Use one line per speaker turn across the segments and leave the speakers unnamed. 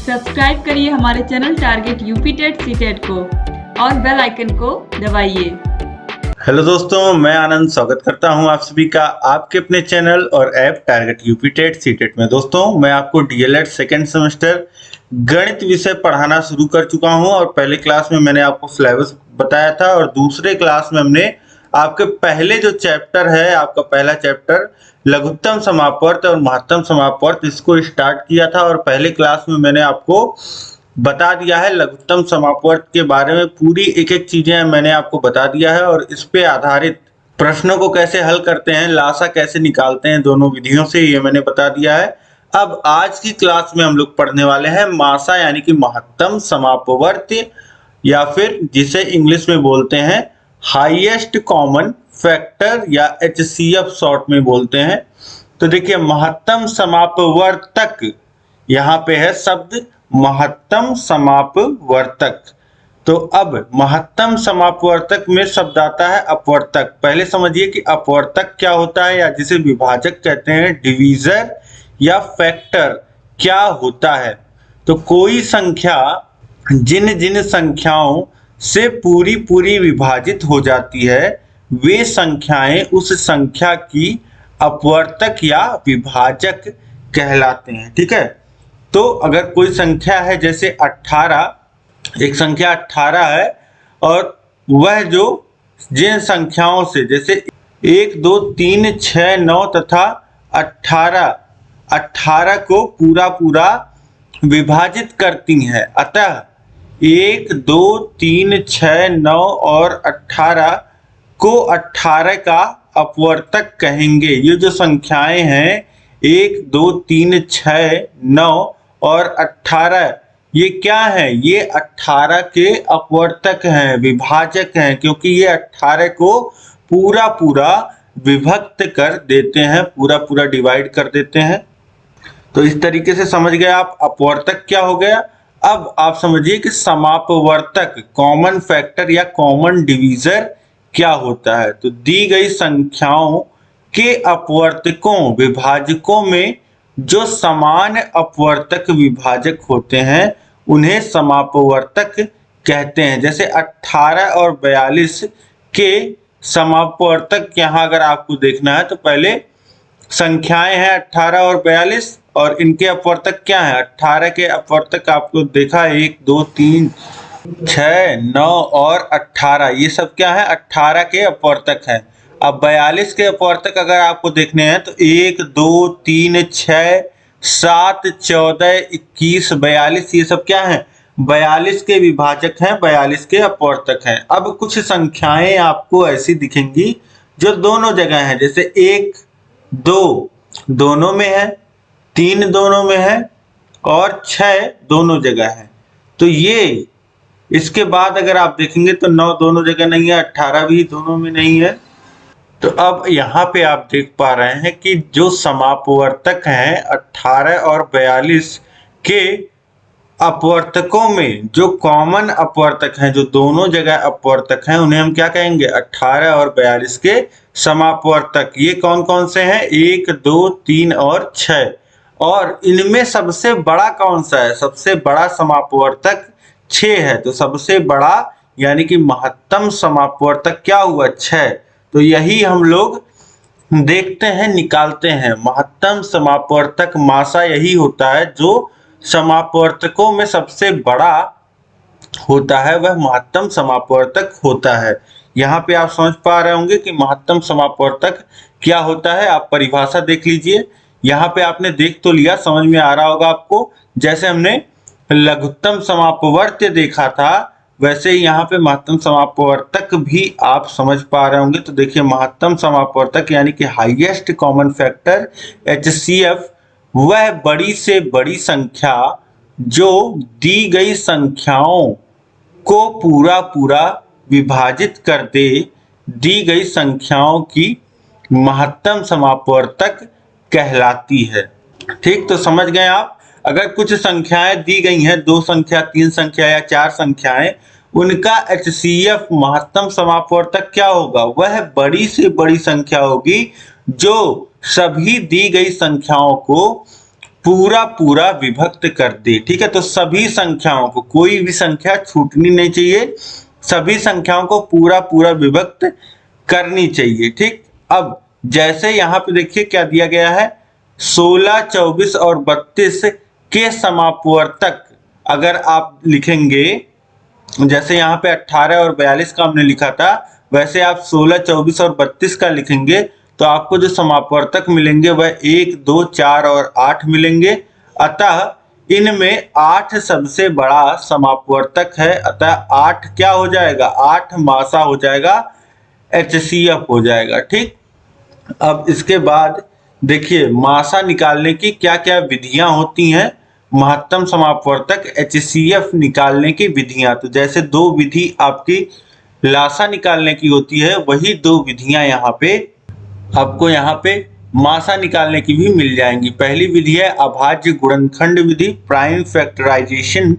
Subscribe करिए हमारे channel target UP TET CTET को और बेल आइकन को दबाइए।
हेलो दोस्तों, मैं आनंद स्वागत करता हूं आप सभी का आपके अपने चैनल और app target UP TET CTET में। दोस्तों, मैं आपको डीएलएड सेकेंड सेमेस्टर गणित विषय पढ़ाना शुरू कर चुका हूं और पहले क्लास में मैंने आपको सिलेबस बताया था और दूसरे क्लास में हमने आपके पहले जो चैप्टर है, आपका पहला चैप्टर लघुत्तम समापवर्त और महत्तम समापवर्त, इसको स्टार्ट किया था। और पहले क्लास में मैंने आपको बता दिया है लघुत्तम समापवर्त के बारे में, पूरी एक एक चीजें मैंने आपको बता दिया है और इस पे आधारित प्रश्नों को कैसे हल करते हैं, लासा कैसे निकालते हैं, दोनों विधियों से ये मैंने बता दिया है। अब आज की क्लास में हम लोग पढ़ने वाले हैं मासा यानी कि महत्तम समापवर्त, या फिर जिसे इंग्लिश में बोलते हैं हाईएस्ट कॉमन फैक्टर या HCF शॉर्ट में बोलते हैं। तो देखिए, महत्तम समापवर्तक, यहाँ पे है शब्द महत्तम समापवर्तक। तो अब महत्तम समापवर्तक में शब्द आता है अपवर्तक। पहले समझिए कि अपवर्तक क्या होता है, या जिसे विभाजक कहते हैं, डिवीजर या फैक्टर क्या होता है। तो कोई संख्या जिन जिन संख्याओं से पूरी पूरी विभाजित हो जाती है, वे संख्याएं उस संख्या की अपवर्तक या विभाजक कहलाते हैं। ठीक है, तो अगर कोई संख्या है जैसे 18, एक संख्या 18 है और वह जो जिन संख्याओं से जैसे 1, 2, 3, 6, 9 तथा 18 को पूरा पूरा विभाजित करती हैं, अतः 1, 2, 3, 6, 9 और 18 को 18 का अपवर्तक कहेंगे। ये जो संख्याएं हैं 1, 2, 3, 6, 9 और 18, ये क्या है? ये 18 के अपवर्तक हैं, विभाजक हैं, क्योंकि ये 18 को पूरा पूरा विभक्त कर देते हैं, पूरा पूरा डिवाइड कर देते हैं। तो इस तरीके से समझ गए आप अपवर्तक क्या हो गया। अब आप समझिए कि समापवर्तक, कॉमन फैक्टर या कॉमन डिवीजर क्या होता है। तो दी गई संख्याओं के अपवर्तकों, विभाजकों में जो समान अपवर्तक विभाजक होते हैं उन्हें समापवर्तक कहते हैं। जैसे 18 और 42 के समापवर्तक यहाँ अगर आपको देखना है तो पहले संख्याएं हैं 18 और 42 और इनके अपवर्तक क्या है। 18 के अपवर्तक आपको देखा 1, 2, 3, 6, 9 और 18, ये सब क्या है? 18 के अपवर्तक हैं। अब 42 के अपवर्तक अगर आपको देखने हैं तो 1, 2, 3, 6, 7, 14, 21, 42, ये सब क्या है? 42 के विभाजक हैं, 42 के अपवर्तक हैं। अब कुछ संख्याएं आपको ऐसी दिखेंगी जो दोनों जगह हैं, जैसे 1, 2 दोनों में है, 3 दोनों में है और 6 दोनों जगह है। तो ये इसके बाद अगर आप देखेंगे तो 9 दोनों जगह नहीं है, 18 भी दोनों में नहीं है। तो अब यहाँ पे आप देख पा रहे हैं कि जो समापवर्तक हैं 18 और 42 के अपवर्तकों में जो कॉमन अपवर्तक हैं, जो दोनों जगह अपवर्तक हैं, उन्हें हम क्या कहेंगे? 18 और 42 के समापवर्तक। ये कौन कौन से हैं? 1, 2, 3 और 6। और इनमें सबसे बड़ा कौन सा है? सबसे बड़ा समापवर्तक 6 है। तो सबसे बड़ा यानी कि महत्तम समापवर्तक क्या हुआ? 6। तो यही हम लोग देखते हैं, निकालते हैं। महत्तम समापवर्तक मासा यही होता है, जो समापवर्तकों में सबसे बड़ा होता है वह महत्तम समापवर्तक होता है। यहाँ पे आप समझ पा रहे होंगे कि महत्तम समापवर्तक क्या होता है। आप परिभाषा देख लीजिए, यहाँ पे आपने देख तो लिया, समझ में आ रहा होगा आपको। जैसे हमने लघुत्तम समापवर्त देखा था, वैसे ही यहाँ पे महत्तम समापवर्तक भी आप समझ पा रहे होंगे। तो देखिए, महत्तम समापवर्तक यानी कि हाईएस्ट कॉमन फैक्टर HCF, वह बड़ी से बड़ी संख्या जो दी गई संख्याओं को पूरा पूरा विभाजित कर दे, दी गई संख्याओं की महत्तम समापवर्तक कहलाती है। ठीक, तो समझ गए आप। अगर कुछ संख्याएं दी गई हैं, 2 संख्या, 3 संख्या या 4 संख्याएं, उनका HCF महत्तम समापवर्तक क्या होगा? वह बड़ी से बड़ी संख्या होगी जो सभी दी गई संख्याओं को पूरा पूरा विभक्त कर दे। ठीक है, तो सभी संख्याओं को, कोई भी संख्या छूटनी नहीं चाहिए, सभी संख्याओं को पूरा पूरा विभक्त करनी चाहिए। ठीक, अब जैसे यहाँ पे देखिए क्या दिया गया है, 16, 24 और 32 के समापवर्तक अगर आप लिखेंगे, जैसे यहाँ पे 18 और 42 का हमने लिखा था, वैसे आप 16, 24 और 32 का लिखेंगे तो आपको जो समापवर्तक मिलेंगे वह 1, 2, 4 और 8 मिलेंगे। अतः इनमें 8 सबसे बड़ा समापवर्तक है, अतः 8 क्या हो जाएगा, 8 मासा हो जाएगा, HCF हो जाएगा। ठीक, अब इसके बाद देखिए मासा निकालने की क्या क्या विधियां होती हैं, महत्तम समापवर्तक HCF निकालने की विधियां। तो जैसे दो विधि आपकी लासा निकालने की होती है, वही दो विधियां यहाँ पे आपको यहाँ पे मासा निकालने की भी मिल जाएंगी। पहली विधि है अभाज्य गुणनखंड विधि, प्राइम फैक्टराइजेशन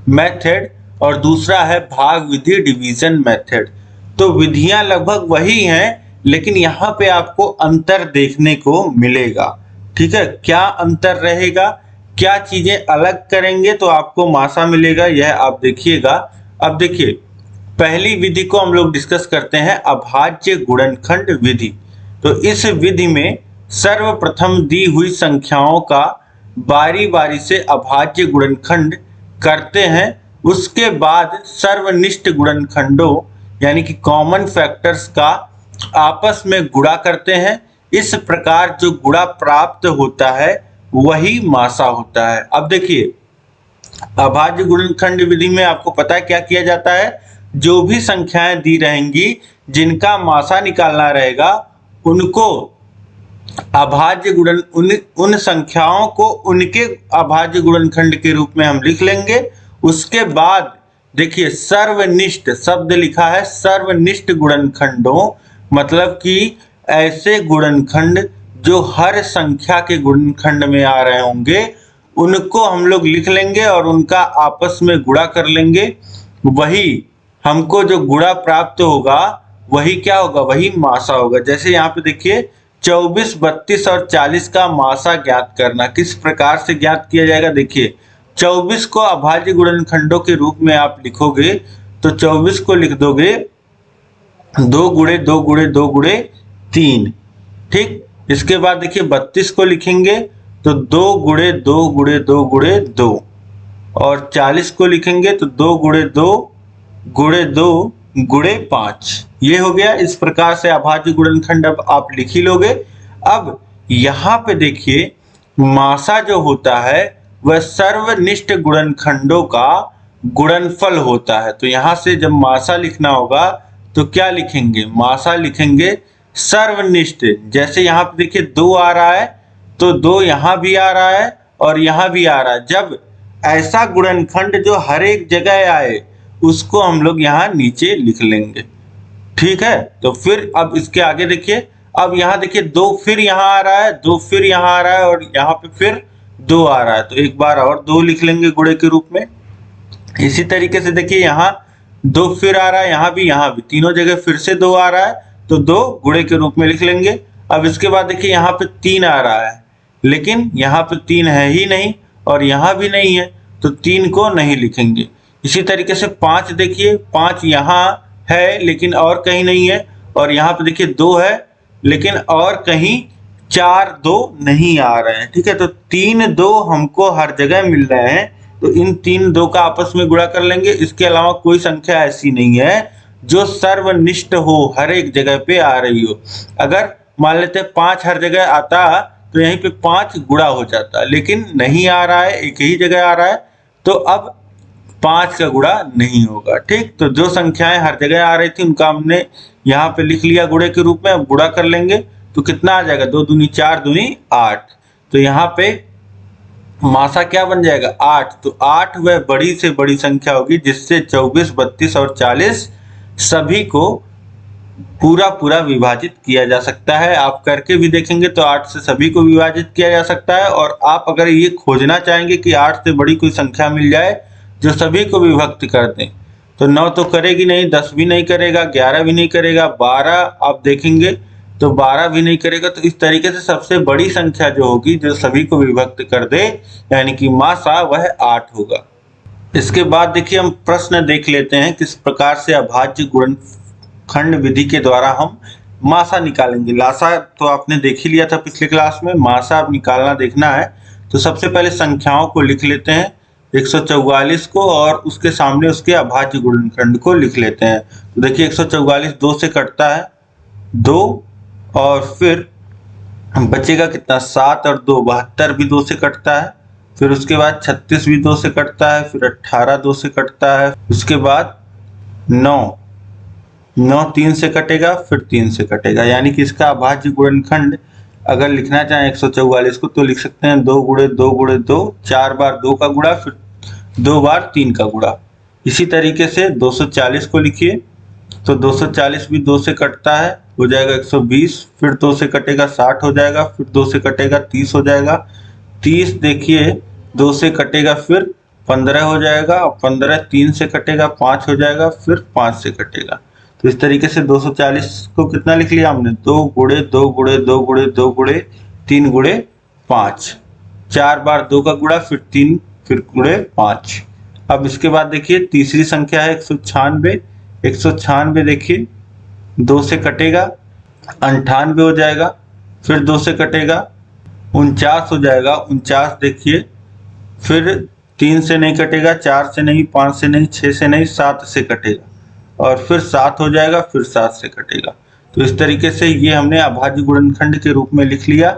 मेथड, और दूसरा है भाग विधि, डिवीजन मेथड। तो विधियां लगभग वही हैं, लेकिन यहाँ पे आपको अंतर देखने को मिलेगा। ठीक है, क्या अंतर रहेगा, क्या चीजें अलग करेंगे तो आपको मासा मिलेगा, यह आप देखिएगा। अब देखिए पहली विधि को हम लोग डिस्कस करते हैं, अभाज्य गुणनखंड विधि। तो इस विधि में सर्वप्रथम दी हुई संख्याओं का बारी बारी से अभाज्य गुणनखंड करते हैं, उसके बाद सर्वनिष्ठ गुणनखंडों यानी कि कॉमन फैक्टर्स का आपस में गुणा करते हैं। इस प्रकार जो गुणा प्राप्त होता है वही मासा होता है। अब देखिए अभाज्य गुणनखंड विधि में आपको पता है क्या किया जाता है, जो भी संख्याएं दी रहेंगी जिनका मासा निकालना रहेगा उनको अभाज्य गुणन उन संख्याओं को उनके अभाज्य गुणनखंड के रूप में हम लिख लेंगे। उसके बाद देखिए सर्वनिष्ठ शब्द लिखा है, सर्वनिष्ठ गुणनखंडों मतलब कि ऐसे गुणनखंड जो हर संख्या के गुणनखंड में आ रहे होंगे उनको हम लोग लिख लेंगे और उनका आपस में गुणा कर लेंगे। वही हमको जो गुणा प्राप्त होगा वही क्या होगा, वही मासा होगा। जैसे यहाँ पे देखिए 24, 32 और 40 का मासा ज्ञात करना किस प्रकार से ज्ञात किया जाएगा। देखिए 24 को अभाज्य गुणनखंडों के रूप में आप लिखोगे तो 24 को लिख दोगे 2 गुणे 2 गुणे 2 गुणे 3। ठीक, इसके बाद देखिए 32 को लिखेंगे तो 2 गुणे 2 गुणे 2 गुणे 2, और 40 को लिखेंगे तो 2 गुणे 2 गुणे 2 गुणे 5। ये हो गया। इस प्रकार से अभाज्य गुणनखंड अब आप लिख ही लोगे। अब यहाँ पे देखिए मासा जो होता है वह सर्वनिष्ठ गुणनखंडों का गुणनफल होता है। तो यहाँ से जब मासा लिखना होगा तो क्या लिखेंगे, मासा लिखेंगे सर्वनिष्ठ। जैसे यहाँ पे देखिए 2 आ रहा है तो 2 यहाँ भी आ रहा है और यहाँ भी आ रहा है। जब ऐसा गुणनखंड जो हर एक जगह आए उसको हम लोग यहाँ नीचे लिख लेंगे। ठीक है, तो फिर अब इसके आगे देखिए, अब यहाँ देखिए 2 फिर यहाँ आ रहा है, 2 फिर यहाँ आ रहा है और यहाँ पे फिर 2 आ रहा है, तो एक बार और 2 लिख लेंगे गुणे के रूप में। इसी तरीके से देखिए यहाँ 2 फिर आ रहा है, यहाँ भी तीनों जगह फिर से 2 आ रहा है तो 2 गुणे के रूप में लिख लेंगे। अब इसके बाद देखिए यहाँ पे 3 आ रहा है, लेकिन यहाँ पे 3 है ही नहीं और यहाँ भी नहीं है तो 3 को नहीं लिखेंगे। इसी तरीके से 5 देखिए, 5 यहाँ है लेकिन और कहीं नहीं है, और यहाँ पे देखिए 2 है लेकिन और कहीं 4 2 नहीं आ रहे हैं। ठीक है, तो 3 2 हमको हर जगह मिल रहे हैं तो इन 3 2 का आपस में गुणा कर लेंगे। इसके अलावा कोई संख्या ऐसी नहीं है जो सर्वनिष्ठ हो, हर एक जगह पे आ रही हो। अगर मान लेते 5 हर जगह आता तो यहीं पे 5 गुणा हो जाता, लेकिन नहीं आ रहा है, एक ही जगह आ रहा है तो अब 5 का गुणा नहीं होगा। ठीक, तो जो संख्याएं हर जगह आ रही थी उनका हमने यहाँ पे लिख लिया गुणे के रूप में। अब गुणा कर लेंगे तो कितना आ जाएगा, 2 दूनी 4 दूनी 8, तो यहाँ पे मासा क्या बन जाएगा 8। तो 8 वह बड़ी से बड़ी संख्या होगी जिससे 24, 32 और 40 सभी को पूरा पूरा विभाजित किया जा सकता है। आप करके भी देखेंगे तो 8 से सभी को विभाजित किया जा सकता है। और आप अगर ये खोजना चाहेंगे कि 8 से बड़ी कोई संख्या मिल जाए जो सभी को विभक्त कर दें तो 9 तो करेगी नहीं, 10 भी नहीं करेगा, 11 भी नहीं करेगा, 12 आप देखेंगे तो 12 भी नहीं करेगा। तो इस तरीके से सबसे बड़ी संख्या जो होगी जो सभी को विभक्त कर दे यानी कि मासा, वह 8 होगा। इसके बाद देखिए हम प्रश्न देख लेते हैं किस प्रकार से अभाज्य गुणनखंड विधि के द्वारा हम मासा निकालेंगे। लासा तो आपने देख ही लिया था पिछले क्लास में, मासा अब निकालना देखना है। तो सबसे पहले संख्याओं को लिख लेते हैं, 144 को, और उसके सामने उसके अभाज्य गुणनखंड को लिख लेते हैं। तो देखिए 144 2 से कटता है 2, और फिर बचेगा कितना 7 और 2 72 भी 2 से कटता है। फिर उसके बाद 36 भी 2 से कटता है, फिर 18 2 से कटता है, उसके बाद 9 3 से कटेगा, फिर 3 से कटेगा। यानी कि इसका अभाज्य गुणनखंड अगर लिखना चाहें 144 को तो लिख सकते हैं 2 गुणे 2 गुणे 2, 4 बार 2 का गुणा, फिर 2 बार 3 का गुणा। इसी तरीके से 240 को लिखिए, तो 240 भी 2 से कटता है, हो जाएगा 120, फिर 2 से कटेगा 60 हो जाएगा, फिर 2 से कटेगा 30 हो जाएगा, 30 देखिए 2 से कटेगा फिर 15 हो जाएगा, और 15 3 से कटेगा 5 हो जाएगा, फिर 5 से कटेगा। तो इस तरीके से 240 को कितना लिख लिया हमने 2 गुणे 2 गुणे 2 गुणे 2 गुणे 3 गुणे 5, 4 बार 2 का गुणा, फिर 3, फिर गुणे 5। अब इसके बाद देखिए तीसरी संख्या है 196। 196 देखिए 2 से कटेगा 98 हो जाएगा, फिर 2 से कटेगा 49 हो जाएगा, 49 देखिए, फिर 3 से नहीं कटेगा, 4 से नहीं, 5 से नहीं, 6 से नहीं, 7 से कटेगा, और फिर 7 हो जाएगा, फिर 7 से कटेगा। तो इस तरीके से ये हमने अभाज्य गुणनखंड के रूप में लिख लिया।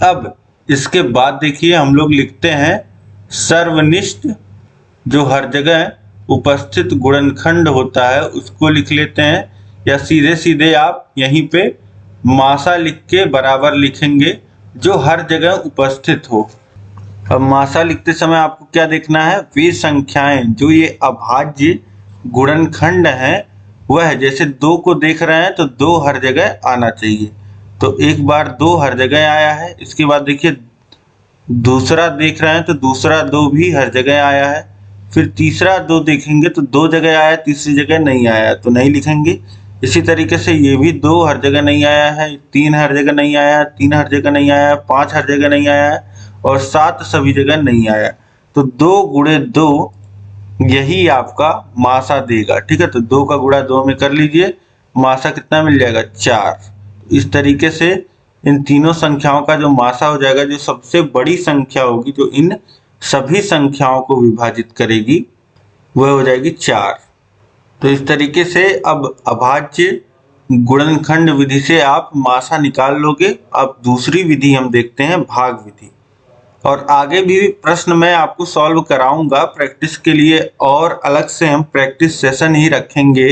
अब इसके बाद देखिए हम लोग लिखते हैं सर्वनिष्ठ, जो हर जगह उपस्थित गुणनखंड होता है उसको लिख लेते हैं, या सीधे सीधे आप यहीं पे मासा लिख के बराबर लिखेंगे जो हर जगह उपस्थित हो। अब मासा लिखते समय आपको क्या देखना है, वे संख्याएं जो ये अभाज्य गुणनखंड है वह, जैसे 2 को देख रहे हैं तो 2 हर जगह आना चाहिए, तो एक बार 2 हर जगह आया है। इसके बाद देखिए दूसरा देख रहे हैं तो दूसरा 2 भी हर जगह आया है, फिर तीसरा 2 देखेंगे तो 2 जगह आया, तीसरी जगह नहीं आया तो नहीं लिखेंगे। इसी तरीके से ये भी 2 हर जगह नहीं आया है, 3 हर जगह नहीं आया, 3 हर जगह नहीं आया, 5 हर जगह नहीं आया है, और 7 सभी जगह नहीं आया। तो 2 गुणे 2 यही आपका मासा देगा। ठीक है, तो 2 का गुणा 2 में कर लीजिए, मासा कितना मिल जाएगा 4। इस तरीके से इन तीनों संख्याओं का जो मासा हो जाएगा, जो सबसे बड़ी संख्या होगी जो इन सभी संख्याओं को विभाजित करेगी, वह हो जाएगी 4। तो इस तरीके से अब अभाज्य गुणनखंड विधि से आप मासा निकाल लोगे। अब दूसरी विधि हम देखते हैं भाग विधि, और आगे भी प्रश्न मैं आपको सॉल्व कराऊंगा प्रैक्टिस के लिए, और अलग से हम प्रैक्टिस सेशन ही रखेंगे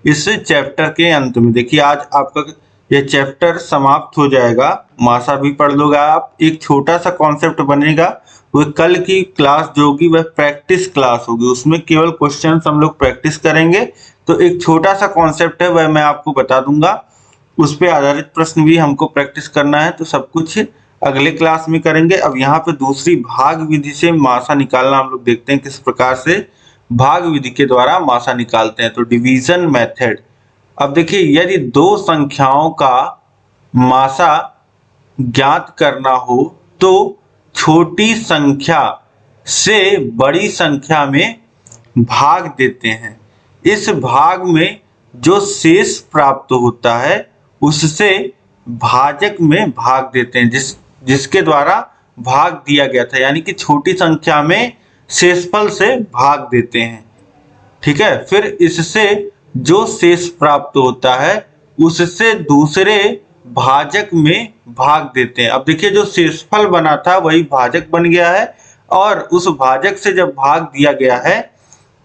इस चैप्टर के अंत में। देखिए आज आपका यह चैप्टर समाप्त हो जाएगा, मासा भी पढ़ लोगे आप। एक छोटा सा कॉन्सेप्ट बनेगा, वह कल की क्लास जो होगी वह प्रैक्टिस क्लास होगी, उसमें केवल क्वेश्चन हम लोग प्रैक्टिस करेंगे। तो एक छोटा सा कॉन्सेप्ट है वह मैं आपको बता दूंगा, उस पर आधारित प्रश्न भी हमको प्रैक्टिस करना है, तो सब कुछ अगले क्लास में करेंगे। अब यहाँ पे दूसरी भाग विधि से मासा निकालना हम लोग देखते हैं किस प्रकार से भाग विधि के द्वारा मासा निकालते हैं, तो डिवीजन मेथड। अब देखिए यदि 2 संख्याओं का मासा ज्ञात करना हो तो छोटी संख्या से बड़ी संख्या में भाग देते हैं। इस भाग में जो शेष प्राप्त होता है उससे भाजक में भाग देते हैं, जिसके द्वारा भाग दिया गया था, यानी कि छोटी संख्या में शेषफल से भाग देते हैं। ठीक है, फिर इससे जो शेष प्राप्त होता है उससे दूसरे भाजक में भाग देते हैं। अब देखिए जो शेषफल बना था वही भाजक बन गया है, और उस भाजक से जब भाग दिया गया है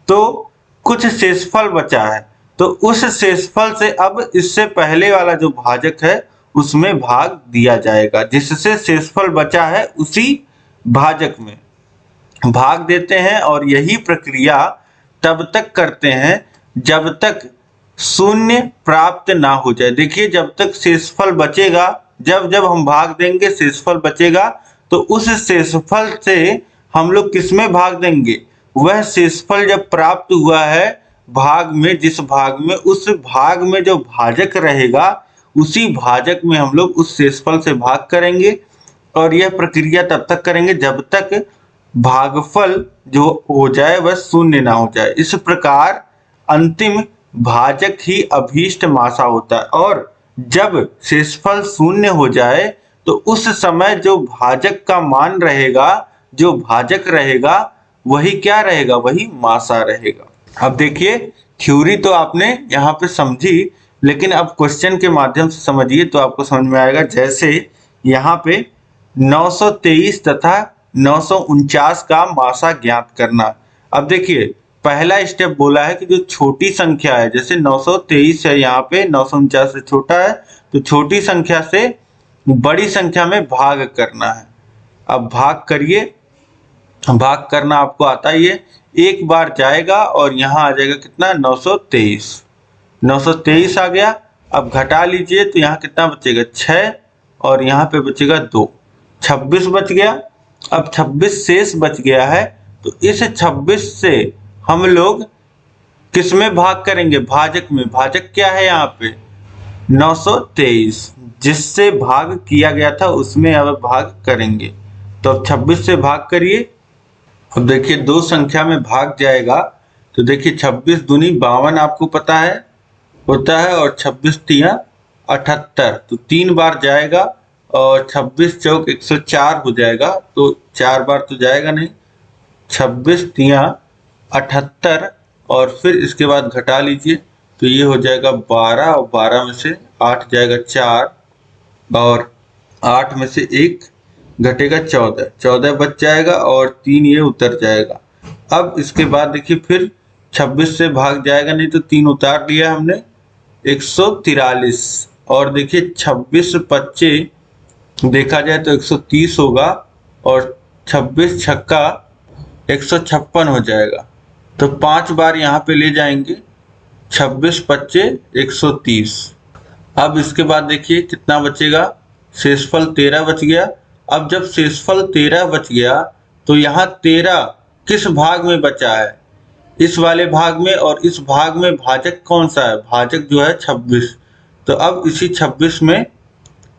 तो कुछ शेषफल बचा है, तो उस शेषफल से अब इससे पहले वाला जो भाजक है उसमें भाग दिया जाएगा, जिससे शेषफल बचा है उसी भाजक में भाग देते हैं। और यही प्रक्रिया तब तक करते हैं जब तक शून्य प्राप्त ना हो जाए। देखिए जब तक शेषफल बचेगा, जब जब हम भाग देंगे शेषफल बचेगा, तो उस शेषफल से हम लोग किस में भाग देंगे, वह शेषफल जब प्राप्त हुआ है भाग में, जिस भाग में, उस भाग में जो भाजक रहेगा उसी भाजक में हम लोग उस शेषफल से भाग करेंगे और यह प्रक्रिया तब तक करेंगे जब तक भागफल जो हो जाए वह शून्य ना हो जाए। इस प्रकार अंतिम भाजक ही अभीष्ट मासा होता है और जब शेषफल शून्य हो जाए तो उस समय जो भाजक का मान रहेगा, जो भाजक रहेगा वही क्या रहेगा, वही मासा रहेगा। अब देखिए थ्योरी तो आपने यहाँ पे समझी, लेकिन अब क्वेश्चन के माध्यम से समझिए तो आपको समझ में आएगा। जैसे यहाँ पे 923 तथा 949 का मासा ज्ञात करना। अब देखिए पहला स्टेप बोला है कि जो छोटी संख्या है, जैसे 923 है, यहाँ पे 949 से छोटा है, तो छोटी संख्या से बड़ी संख्या में भाग करना है। अब भाग करिए, भाग करना आपको आता ही है। एक बार जाएगा और यहाँ आ जाएगा कितना, 923। 923 आ गया। अब घटा लीजिए तो यहाँ कितना बचेगा, 6 और यहाँ पे बचेगा 2, 26 बच गया। अब 26 शेष बच गया है, तो इस 26 से हम लोग किस में भाग करेंगे, भाजक में। भाजक क्या है यहाँ पे, 923, जिससे भाग किया गया था उसमें अब भाग करेंगे। तो अब 26 से भाग करिए। अब देखिए दो संख्या में भाग जाएगा तो देखिए 26 दूनी 52 आपको पता है होता है, और 26 तिया 78, तो 3 बार जाएगा और 26 चौक 104 हो जाएगा, तो 4 बार तो जाएगा नहीं। 26 तिया 78 और फिर इसके बाद घटा लीजिए तो ये हो जाएगा 12, और 12 में से 8 जाएगा 4, और 8 में से 1 घटेगा 14, 14 बच जाएगा और 3 ये उतर जाएगा। अब इसके बाद देखिए फिर 26 से भाग जाएगा नहीं, तो 3 उतार लिया हमने, 143, और देखिए 26 बच्चे देखा जाए तो 130 होगा, और 26 छक्का 156 हो जाएगा। तो 5 बार यहाँ पे ले जाएंगे, 26 बच्चे 130। अब इसके बाद देखिए कितना बचेगा, शेषफल 13 बच गया। अब जब शेषफल 13 बच गया तो यहाँ 13 किस भाग में बचा है, इस वाले भाग में, और इस भाग में भाजक कौन सा है, भाजक जो है 26। तो अब इसी 26 में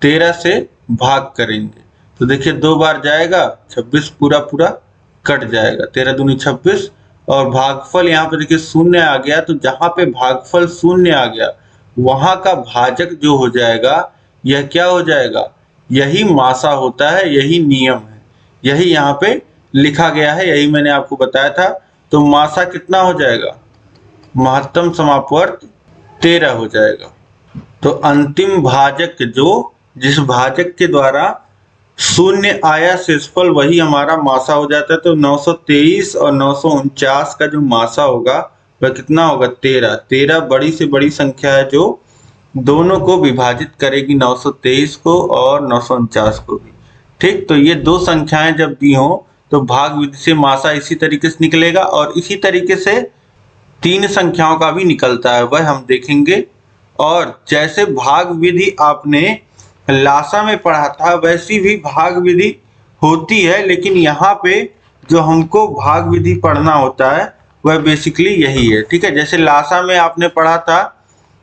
13 से भाग करेंगे तो देखिए 2 बार जाएगा, 26 पूरा पूरा कट जाएगा, 13 दूनी 26, और भागफल यहाँ पे देखिए शून्य आ गया। तो जहाँ पे भागफल शून्य आ गया वहां का भाजक जो हो जाएगा यह क्या हो जाएगा, यही मासा होता है, यही नियम है, यही यहाँ पे लिखा गया है, यही मैंने आपको बताया था। तो मासा कितना हो जाएगा, महत्तम समापवर्त 13 हो जाएगा। तो अंतिम भाजक जो, जिस भाजक के द्वारा शून्य आया शेषफल, वही हमारा मासा हो जाता है। तो 923 और 949 का जो मासा होगा वह कितना होगा, 13। 13 बड़ी से बड़ी संख्या है जो दोनों को विभाजित करेगी, 923 को और 949 को भी। ठीक, तो ये दो संख्याएं जब दी हो तो भाग विधि से मासा इसी तरीके से निकलेगा, और इसी तरीके से 3 संख्याओं का भी निकलता है, वह हम देखेंगे। और जैसे भाग विधि आपने लासा में पढ़ा था वैसी भी भाग विधि होती है, लेकिन यहाँ पे जो हमको भाग विधि पढ़ना होता है वह बेसिकली यही है। ठीक है, जैसे लासा में आपने पढ़ा था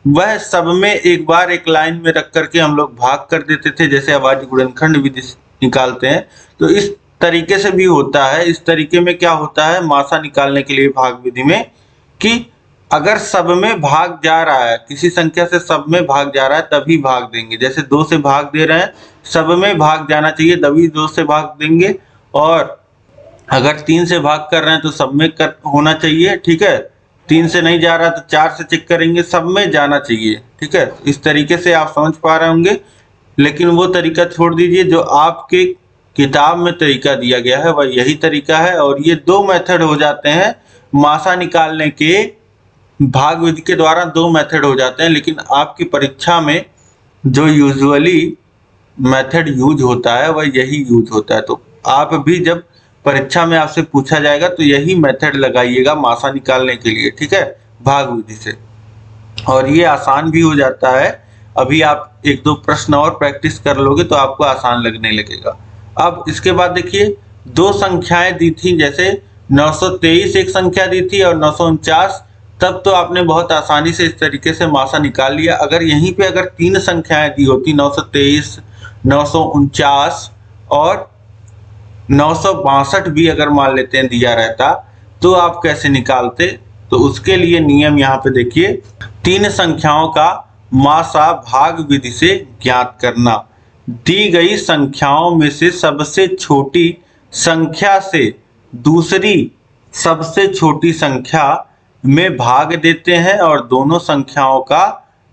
वह सब में एक बार एक लाइन में रख करके हम लोग भाग कर देते थे, जैसे अभाज्य गुणनखंड विधि निकालते हैं। तो इस तरीके से भी होता है। इस तरीके में क्या होता है मासा निकालने के लिए भाग विधि में, कि अगर सब में भाग जा रहा है, किसी संख्या से सब में भाग जा रहा है तभी भाग देंगे। जैसे 2 से भाग दे रहे हैं, सब में भाग जाना चाहिए तभी 2 से भाग देंगे, और अगर 3 से भाग कर रहे हैं तो सब में होना चाहिए। ठीक है, 3 से नहीं जा रहा तो 4 से चेक करेंगे, सब में जाना चाहिए। ठीक है, इस तरीके से आप समझ पा रहे होंगे। लेकिन वो तरीका छोड़ दीजिए जो आपके किताब में तरीका दिया गया है, वह यही तरीका है। और ये 2 मेथड हो जाते हैं मासा निकालने के, भाग विधि के द्वारा 2 मेथड हो जाते हैं, लेकिन आपकी परीक्षा में जो यूजुअली मेथड यूज होता है वह यही यूज होता है। तो आप भी जब परीक्षा में आपसे पूछा जाएगा तो यही मेथड लगाइएगा मासा निकालने के लिए। ठीक है, भाग विधि से, और ये आसान भी हो जाता है। अभी आप 1-2 प्रश्न और प्रैक्टिस कर लोगे तो आपको आसान लगने लगेगा। अब इसके बाद देखिए 2 संख्याएं दी थी, जैसे 923 एक संख्या दी थी और 949 तब तो आपने बहुत आसानी से इस तरीके से मासा निकाल लिया। अगर यहीं पे अगर 3 संख्याएं दी होती 923, 949 और 962 भी अगर मान लेते हैं दिया रहता तो आप कैसे निकालते? तो उसके लिए नियम यहाँ पे देखिए, 3 संख्याओं का मासा भाग विधि से ज्ञात करना। दी गई संख्याओं में से सबसे छोटी संख्या से दूसरी सबसे छोटी संख्या में भाग देते हैं और दोनों संख्याओं का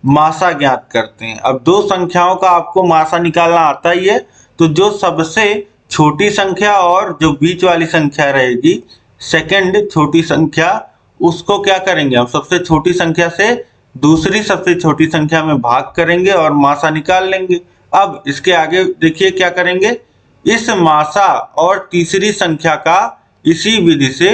मासा ज्ञात करते हैं। अब दो संख्याओं का आपको मासा निकालना आता ही है, तो जो सबसे छोटी संख्या और जो बीच वाली संख्या रहेगी सेकंड छोटी संख्या, उसको क्या करेंगे हम, सबसे छोटी संख्या से दूसरी सबसे छोटी संख्या में भाग करेंगे और मासा निकाल लेंगे। अब इसके आगे देखिए क्या करेंगे, इस मासा और तीसरी संख्या का इसी विधि से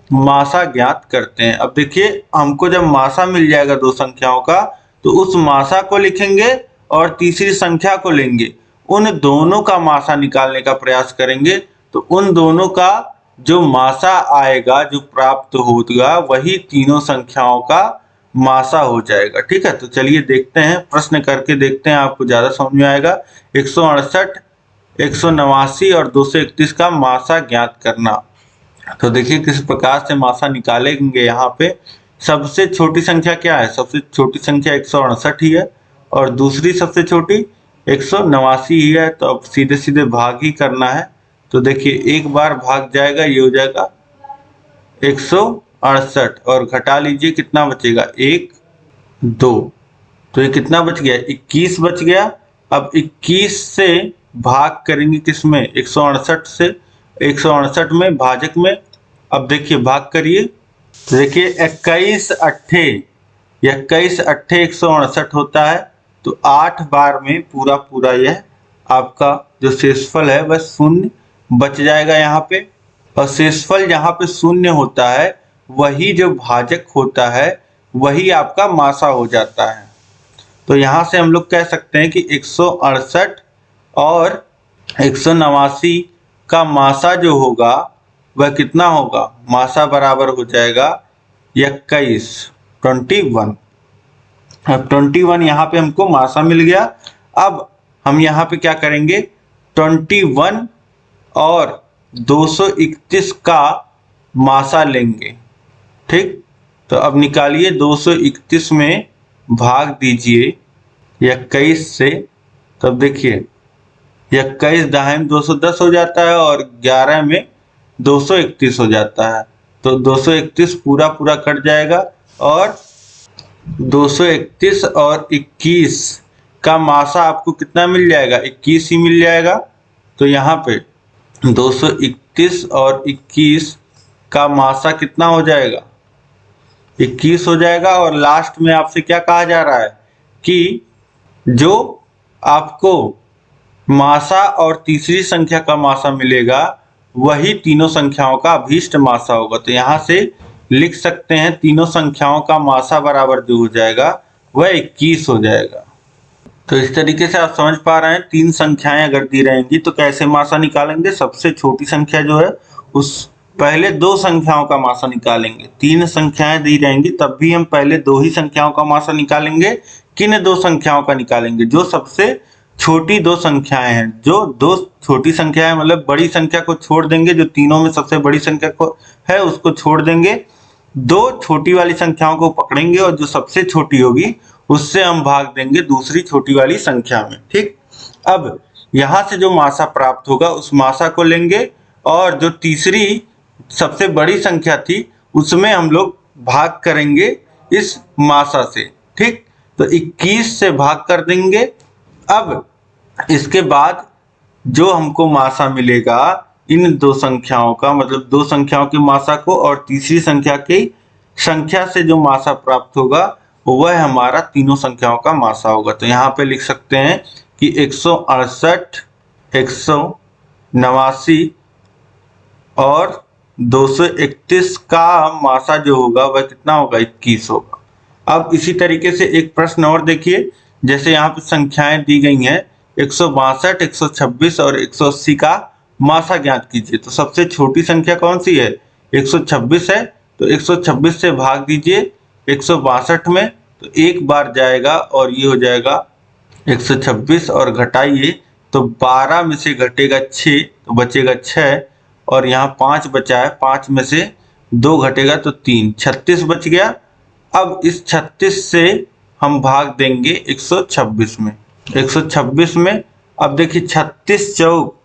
मासा ज्ञात करते हैं। अब देखिए हमको जब मासा मिल जाएगा दो संख्याओं का, तो उस मासा को लिखेंगे और तीसरी संख्या को लेंगे, उन दोनों का मासा निकालने का प्रयास करेंगे। तो उन दोनों का जो मासा आएगा, जो प्राप्त होगा, वही तीनों संख्याओं का मासा हो जाएगा। ठीक है, तो चलिए देखते हैं, प्रश्न करके देखते हैं, आपको ज्यादा समझ में आएगा। 168, 189 और 231 का मासा ज्ञात करना। तो देखिए किस प्रकार से मासा निकालेंगे। यहाँ पे सबसे छोटी संख्या क्या है, सबसे छोटी संख्या 168 ही है और दूसरी सबसे छोटी 189 ही है। तो अब सीधे सीधे भाग ही करना है। तो देखिए एक बार भाग जाएगा, ये हो जाएगा 168 और घटा लीजिए कितना बचेगा, 1 2। तो ये कितना बच गया, 21 बच गया। अब 21 से भाग करेंगे किसमें, 168 से, 168 में भाजक में। अब देखिए भाग करिए, तो देखिए 21 अट्ठे 168 होता है। तो 8 बार में पूरा पूरा यह आपका जो शेषफल है वह शून्य बच जाएगा यहाँ पे। और शेषफल जहाँ पे शून्य होता है, वही जो भाजक होता है वही आपका मासा हो जाता है। तो यहाँ से हम लोग कह सकते हैं कि 168 और 189 का मासा जो होगा वह कितना होगा, मासा बराबर हो जाएगा 21, 21। अब 21 यहाँ पे हमको मासा मिल गया। अब हम यहाँ पे क्या करेंगे, 21 और 231 का मासा लेंगे। ठीक, तो अब निकालिए, 231 में भाग दीजिए 21 से। तब देखिए 21 दहाई में 210 हो जाता है और 11 में 231 हो जाता है। तो 231 पूरा पूरा कट जाएगा और 231 और 21 का मासा आपको कितना मिल जाएगा, 21 ही मिल जाएगा। तो यहाँ पे 231 और 21 का मासा कितना हो जाएगा, 21 हो जाएगा। और लास्ट में आपसे क्या कहा जा रहा है कि जो आपको मासा और तीसरी संख्या का मासा मिलेगा वही तीनों संख्याओं का अभीष्ट मासा होगा। तो यहाँ से लिख सकते हैं तीनों संख्याओं का मासा बराबर जो हो जाएगा वह 21 हो जाएगा। तो इस तरीके से आप समझ पा रहे हैं, 3 संख्याएं अगर दी रहेंगी तो कैसे मासा निकालेंगे। सबसे छोटी संख्या जो है उस पहले 2 संख्याओं का मासा निकालेंगे। 3 संख्याएं दी रहेंगी तब भी हम पहले 2 ही संख्याओं का मासा निकालेंगे। किन 2 संख्याओं का निकालेंगे, जो सबसे छोटी 2 संख्याएं हैं। जो 2 छोटी संख्याएं मतलब बड़ी संख्या को छोड़ देंगे, जो तीनों में सबसे बड़ी संख्या को है उसको छोड़ देंगे, 2 छोटी वाली संख्याओं को पकड़ेंगे और जो सबसे छोटी होगी उससे हम भाग देंगे दूसरी छोटी वाली संख्या में। ठीक, अब यहाँ से जो मासा प्राप्त होगा उस मासा को लेंगे और जो तीसरी सबसे बड़ी संख्या थी उसमें हम लोग भाग करेंगे इस मासा से। ठीक, तो 21 से भाग कर देंगे। अब इसके बाद जो हमको मासा मिलेगा इन 2 संख्याओं का, मतलब 2 संख्याओं की मासा को और तीसरी संख्या की संख्या से जो मासा प्राप्त होगा वह हमारा तीनों संख्याओं का मासा होगा। तो यहाँ पे लिख सकते हैं कि 168, 189 और 231 का मासा जो होगा वह कितना होगा, 21 होगा। अब इसी तरीके से एक प्रश्न और देखिए, जैसे यहाँ पे संख्याएं दी गई हैं 162, 126 और 180 का मासा ज्ञात कीजिए। तो सबसे छोटी संख्या कौन सी है, 126 है। तो 126 से भाग दीजिए 162 में, तो एक बार जाएगा और ये हो जाएगा 126 और घटाइए तो 12 में से घटेगा 6 तो बचेगा 6 और यहाँ 5 बचा है, 5 में से 2 घटेगा तो 3, 36 बच गया। अब इस 36 से हम भाग देंगे 126 में, 126 में अब देखिए 36 चौक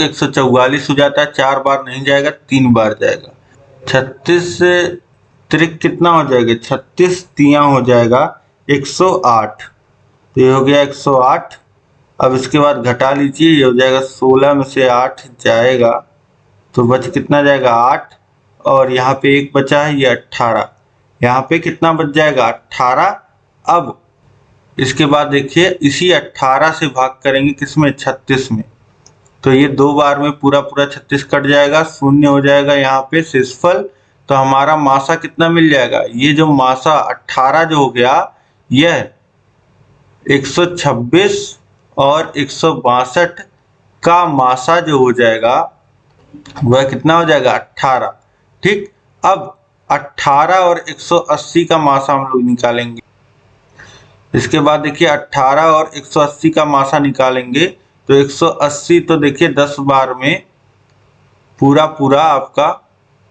144 हो जाता है, 4 बार नहीं जाएगा 3 बार जाएगा। 36 से त्रिक कितना हो जाएगा, 36 तिया हो जाएगा 108, तो ये हो गया 108। अब इसके बाद घटा लीजिए, ये हो जाएगा 16 में से 8 जाएगा तो बच कितना जाएगा 8 और यहाँ पे 1 बचा है ये 18, यहाँ पे कितना बच जाएगा 18। अब इसके बाद देखिए इसी 18 से भाग करेंगे किसमें 36 में, तो ये 2 बार में पूरा 36 कट जाएगा, शून्य हो जाएगा यहाँ पे शेषफल। तो हमारा मासा कितना मिल जाएगा, ये जो मासा 18 जो हो गया यह 126 और 162 का मासा जो हो जाएगा वह कितना हो जाएगा 18। ठीक, अब 18 और 180 का मासा हम लोग निकालेंगे। इसके बाद देखिए 18 और 180 का मासा निकालेंगे तो 180 तो देखिए 10 बार में पूरा आपका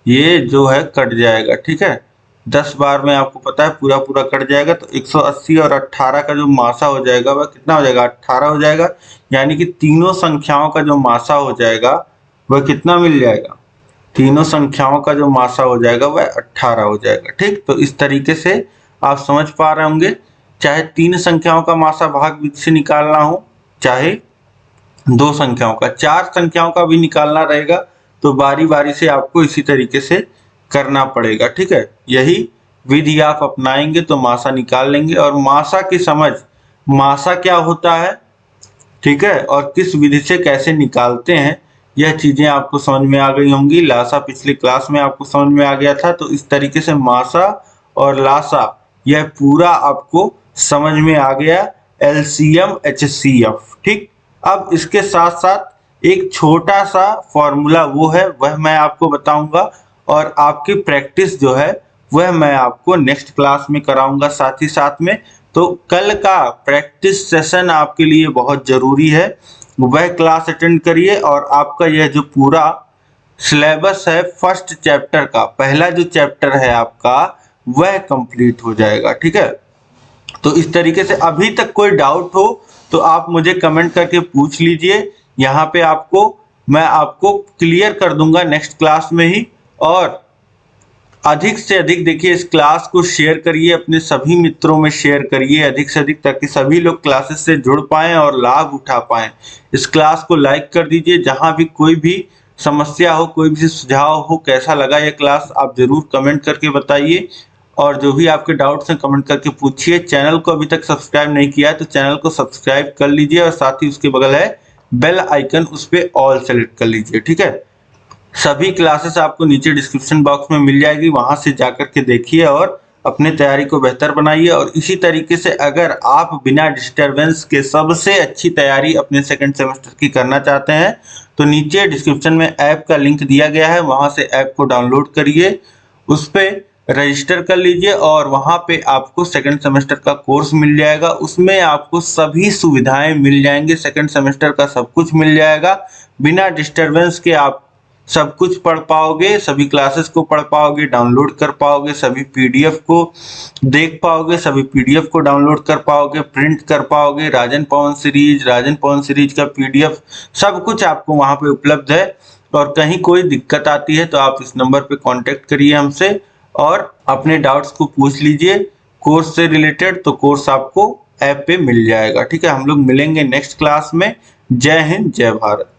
ये जो है कट जाएगा। ठीक है, 10 बार में आपको पता है पूरा कट जाएगा, तो 180 और 18 का जो मासा हो जाएगा वह कितना हो जाएगा 18 हो जाएगा, यानी कि तीनों संख्याओं का जो मासा हो जाएगा वह कितना मिल जाएगा, तीनों संख्याओं का जो मासा हो जाएगा वह 18 हो जाएगा। ठीक, तो इस तरीके से आप समझ पा रहे होंगे, चाहे 3 संख्याओं का मासा भाग विधि से निकालना हो, चाहे 2 संख्याओं का, 4 संख्याओं का भी निकालना रहेगा तो बारी बारी से आपको इसी तरीके से करना पड़ेगा। ठीक है, यही विधि आप अपनाएंगे तो मासा निकाल लेंगे। और मासा की समझ, मासा क्या होता है, ठीक है, और किस विधि से कैसे निकालते हैं, यह चीजें आपको समझ में आ गई होंगी। लासा पिछले क्लास में आपको समझ में आ गया था, तो इस तरीके से मासा और लासा यह पूरा आपको समझ में आ गया, एलसीएम एचसीएफ। ठीक, अब इसके साथ साथ एक छोटा सा फॉर्मूला वह मैं आपको बताऊंगा और आपकी प्रैक्टिस जो है वह मैं आपको नेक्स्ट क्लास में कराऊंगा साथ ही साथ में। तो कल का प्रैक्टिस सेशन आपके लिए बहुत जरूरी है, वह क्लास अटेंड करिए और आपका यह जो पूरा सिलेबस है फर्स्ट चैप्टर का, पहला जो चैप्टर है आपका वह कंप्लीट हो जाएगा। ठीक है, तो इस तरीके से अभी तक कोई डाउट हो तो आप मुझे कमेंट करके पूछ लीजिए, यहाँ पे मैं आपको क्लियर कर दूंगा नेक्स्ट क्लास में ही। और अधिक से अधिक देखिए इस क्लास को शेयर करिए, अपने सभी मित्रों में शेयर करिए अधिक से अधिक, ताकि सभी लोग क्लासेस से जुड़ पाएं और लाभ उठा पाएं। इस क्लास को लाइक कर दीजिए, जहां भी कोई भी समस्या हो, कोई भी सुझाव हो, कैसा लगा यह क्लास आप जरूर कमेंट करके बताइए। और जो भी आपके डाउट्स हैं कमेंट करके पूछिए। चैनल को अभी तक सब्सक्राइब नहीं किया है तो चैनल को सब्सक्राइब कर लीजिए और साथ ही उसके बगल है बेल आइकन, उस पर ऑल सेलेक्ट कर लीजिए। ठीक है, सभी क्लासेस आपको नीचे डिस्क्रिप्शन बॉक्स में मिल जाएगी, वहां से जाकर के देखिए और अपने तैयारी को बेहतर बनाइए। और इसी तरीके से अगर आप बिना डिस्टरबेंस के सबसे अच्छी तैयारी अपने सेकंड सेमेस्टर की करना चाहते हैं तो नीचे डिस्क्रिप्शन में ऐप का लिंक दिया गया है, वहां से ऐप को डाउनलोड करिए, उस पर रजिस्टर कर लीजिए और वहां पे आपको सेकंड सेमेस्टर का कोर्स मिल जाएगा। उसमें आपको सभी सुविधाएं मिल जाएंगे, सेकंड सेमेस्टर का सब कुछ मिल जाएगा। बिना डिस्टरबेंस के आप सब कुछ पढ़ पाओगे, सभी क्लासेस को पढ़ पाओगे, डाउनलोड कर पाओगे, सभी पीडीएफ को देख पाओगे, सभी पीडीएफ को डाउनलोड कर पाओगे, प्रिंट कर पाओगे। राजन पवन सीरीज का पीडीएफ सब कुछ आपको वहां पे उपलब्ध है। और कहीं कोई दिक्कत आती है तो आप इस नंबर पे कांटेक्ट करिए हमसे और अपने डाउट्स को पूछ लीजिए कोर्स से रिलेटेड, तो कोर्स आपको ऐप पे मिल जाएगा। ठीक है, हम लोग मिलेंगे नेक्स्ट क्लास में। जय हिंद, जय भारत।